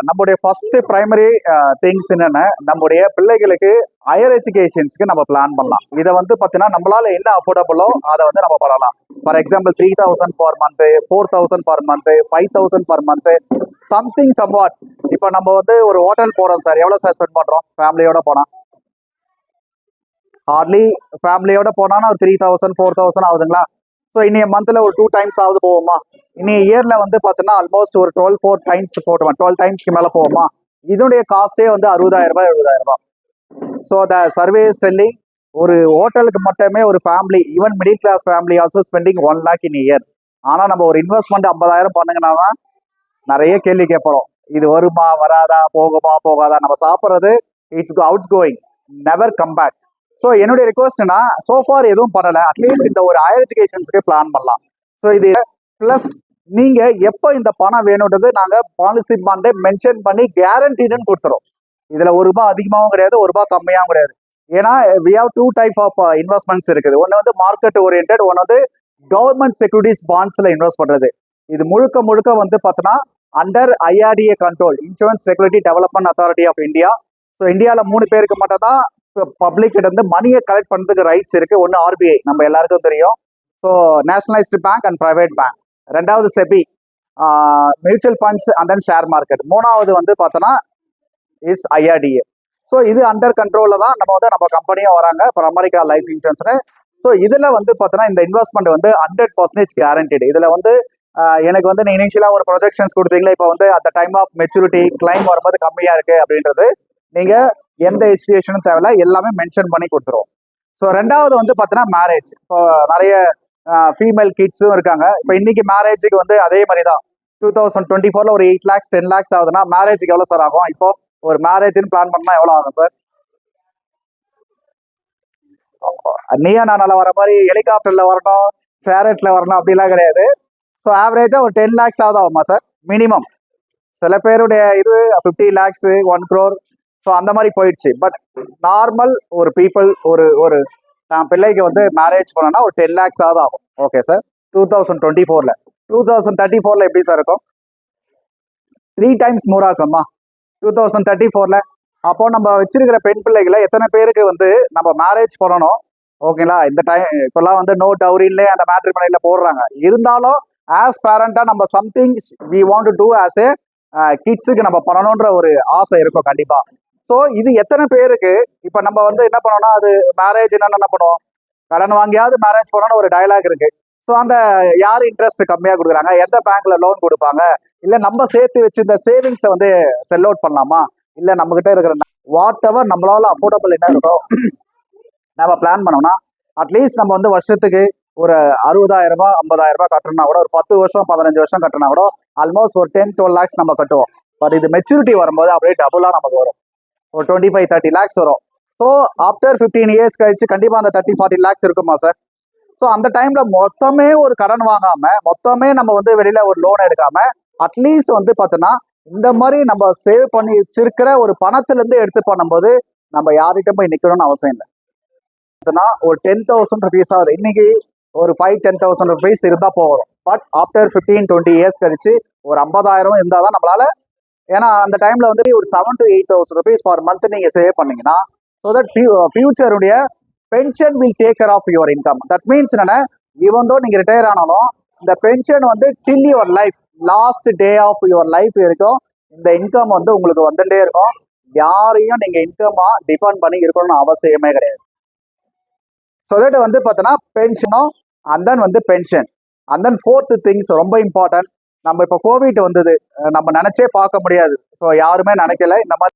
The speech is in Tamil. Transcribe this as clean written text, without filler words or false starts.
நம்முடைய ஃபர்ஸ்ட் பிரைமரி திங்ஸ் என்னன்னா நம்முடைய பிள்ளைகளுக்கு ஹையர் எஜுகேஷன்ஸ்க்கு நம்ம பிளான் பண்ணலாம். இதை வந்து பார்த்தீங்கன்னா நம்மளால என்ன அஃபோர்டபுளோ அதை வந்து நம்ம பண்ணலாம். For example 3000 for month, 4000 per month, 5000 per month, something somewhat. இப்போ நம்ம வந்து ஒரு ஹோட்டல் போறோம் சார், எவ்வளோ சார் ஸ்பெண்ட் பண்றோம் ஃபேமிலியோட போனா? ஹார்ட்லி ஃபேமிலியோட போனாலும் ஒரு 3000 4000 ஆகுதுங்களா? ஸோ இன்னைய மந்த்ல ஒரு 2 டைம்ஸ் ஆகுது போவோமா? இன்னைய இயர்ல வந்து பார்த்தீங்கன்னா ஆல்மோஸ்ட் ஒரு 4 டைம்ஸ் போட்டுவோம். 12 டைம்ஸ்க்கு மேல போவோமா? இதனுடைய காஸ்டே வந்து 60000 ரூபாய் 70000 ரூபாய். So the survey is telling ஒரு ஹோட்டலுக்கு மட்டுமே ஒரு family, even middle class family also spending 1 lakh in year. ஆனா நம்ம ஒரு இன்வெஸ்ட்மெண்ட் 50000 பண்ணுங்கன்னா நிறைய கேள்வி கேட்போம். இது வருமா வராதா, போகுமா போகாதா? நம்ம சாப்பிட்றது outs going, never come back. So என்னுடைய ரெக்வஸ்ட்னா சோஃபார் எதுவும் பண்ணல, அட்லீஸ்ட் இந்த ஒரு ஹையர் எஜுகேஷன்ஸ்க்கு பிளான் பண்ணலாம். ஸோ இது பிளஸ் நீங்க எப்போ இந்த பணம் வேணுன்றது நாங்க பாலிசி பாண்டை மென்ஷன் பண்ணி கேரண்டீடுன்னு கொடுத்துறோம். இதுல ₹1 அதிகமாகவும் கிடையாது, ₹1 கம்மியாகவும் கிடையாது. ஏன்னா we have 2 type of investments இருக்குது. ஒன்று வந்து மார்க்கெட் ஓரியன்ட், ஒன்று வந்து கவர்மெண்ட் செக்யூரிட்டிஸ் பாண்ட்ஸ்ல இன்வெஸ்ட் பண்றது. இது முழுக்க முழுக்க வந்து பார்த்தோன்னா under IRDA control, insurance regulatory development authority of India. So இந்தியாவில் 3 பேருக்கு மட்டும் தான் பப்ளிக் கிட்ட இருந்து மணியை கலெக்ட் பண்ணுறதுக்கு ரைட்ஸ் இருக்கு. ஒன்று RBI, நம்ம எல்லாருக்கும் தெரியும். So nationalised bank and private bank. ரெண்டாவது SEBI, mutual funds and then share market. மூணாவது வந்து பார்த்தோன்னா இஸ் IRDA. ஸோ இது அண்டர் கண்ட்ரோலில் தான் நம்ம கம்பெனியும் வராங்க, இப்போ அமெரிக்கா லைஃப் இன்சூரன்ஸ்னு. ஸோ இதில் வந்து பார்த்தோன்னா இந்த இன்வெஸ்ட்மெண்ட் வந்து 100% கேரண்டீடு. இதில் வந்து எனக்கு வந்து நீ இனிஷியலாக ஒரு ப்ரொஜெக்ஷன்ஸ் கொடுத்தீங்களா, இப்போ வந்து அந்த டைம் ஆஃப் மெச்சூரிட்டி கிளைம் வரும்போது கம்மியாக இருக்கு அப்படின்றது நீங்கள் எந்த ஹெசிடேஷனும் தேவையில்ல, எல்லாமே மென்ஷன் பண்ணி கொடுத்துருவோம். ஸோ ரெண்டாவது வந்து பார்த்தீங்கன்னா மேரேஜ். இப்போ நிறைய ஃபீமேல் கிட்ஸும் இருக்காங்க. இப்போ இன்னைக்கு மேரேஜுக்கு வந்து அதே மாதிரி தான் 2024 ஒரு 8 lakhs 10 lakhs ஆகுதுன்னா மேரேஜுக்கு எவ்வளோ சார் ஆகும்? இப்போ ஒரு மேரேஜ்னு பிளான் பண்ணா எவ்வளோ ஆகும் சார்? நீயா நான் வர மாதிரி ஹெலிகாப்டர்ல வரணும், ஃபேரட்ல வரணும் அப்படிலாம் கிடையாது. ஸோ ஆவரேஜா ஒரு 10 lakhs ஆகுமா சார் மினிமம்? சில பேருடைய இது 50 lakhs 1 crore, ஸோ அந்த மாதிரி போயிடுச்சு. பட் நார்மல் ஒரு பீப்புள் ஒரு நான் பிள்ளைக்கு வந்து மேரேஜ் பண்ணனா ஒரு 10 lakhs ஆகும். Okay sir. 2024ல 2034ல எப்படி சார் இருக்கும்? 3 times more ஆகுமா 2034ல? அப்போ நம்ம வச்சிருக்கிற பெண் பிள்ளைகளை எத்தனை பேருக்கு வந்து நம்ம மேரேஜ் பண்ணணும்? ஓகேங்களா? இந்த டைம் இப்பெல்லாம் வந்து நோ டவுரின்லே அந்த மேட்ரிமோனியில போடுறாங்க. இருந்தாலும் ஆஸ் பேரண்டா நம்ம something we want to do as a கிட்ஸுக்கு நம்ம பண்ணணுன்ற ஒரு ஆசை இருக்கும் கண்டிப்பா. ஸோ இது எத்தனை பேருக்கு இப்போ நம்ம வந்து என்ன பண்ணோம்னா, அது மேரேஜ் என்ன பண்ணுவோம், கடன் வாங்கியாவது மேரேஜ் பண்ணணும்னு ஒரு டயலாக் இருக்கு. ஸோ அந்த யார் இன்ட்ரெஸ்ட் கம்மியாக கொடுக்குறாங்க, எந்த பேங்க்ல லோன் கொடுப்பாங்க, இல்லை நம்ம சேர்த்து வச்சு இந்த சேவிங்ஸை வந்து செல் அவுட் பண்ணலாமா, இல்லை நம்ம கிட்ட இருக்கிற வாட் எவர் நம்மளால அஃபோர்டபுள் என்ன இருக்கோ நம்ம பிளான் பண்ணோம்னா அட்லீஸ்ட் நம்ம வந்து வருஷத்துக்கு ஒரு 60000 ரூபாய் 50000 ரூபாய் கட்டணும்னா கூட, ஒரு 10 வருஷம் 15 வருஷம் கட்டினா கூட ஆல்மோஸ்ட் ஒரு 10-12 lakhs நம்ம கட்டுவோம். பட் இது மெச்சூரிட்டி வரும்போது அப்படியே டபுளாக நமக்கு வரும், ஒரு 25-30 lakhs வரும். ஸோ ஆஃப்டர் 15 years கழிச்சு கண்டிப்பாக அந்த 30-40 lakhs இருக்குமா சார்? ஸோ அந்த டைம்ல மொத்தமே ஒரு கடன் வாங்காம, மொத்தமே நம்ம வந்து வெளியில ஒரு லோன் எடுக்காம, அட்லீஸ்ட் வந்து பார்த்தோன்னா இந்த மாதிரி நம்ம சேவ் பண்ணி வச்சிருக்கிற ஒரு பணத்திலிருந்து எடுத்து பண்ணும்போது நம்ம யார்கிட்ட போய் நிற்கணும்னு அவசியம் இல்லை. ஒரு 10,000 rupees ஆகுது. இன்னைக்கு ஒரு 5-10,000 rupees இருந்தா போகும். பட் ஆஃப்டர் 15-20 years கழிச்சு ஒரு 50,000 இருந்தால் தான் நம்மளால, ஏன்னா அந்த டைம்ல வந்து ஒரு 7,000 to 8,000 rupees பர் மந்த் நீங்க சேவ் பண்ணீங்கன்னா, ஸோ தட் ஃபியூச்சருடைய pension will take care of your income. That means என்னன்னா, ஈவன் தோ நீங்க ரிட்டையர் ஆனாலும் இந்த பென்ஷன் வந்து till your life, last day of your life வரைக்கும் இந்த இன்கம் வந்து உங்களுக்கு வந்துட்டே இருக்கும். யாரையும் நீங்க இன்கமா டிபெண்ட் பண்ணி இருக்கணும்னு அவசியமே கிடையாது. ஸோ தட் வந்து பார்த்தோன்னா பென்ஷனும் அண்ட் தென் வந்து pension and then 4th things ரொம்ப இம்பார்ட்டன்ட். நம்ம இப்போ கோவிட் வந்தது, நம்ம நினைச்சே பார்க்க முடியாது. ஸோ யாருமே நினைக்கல இந்த மாதிரி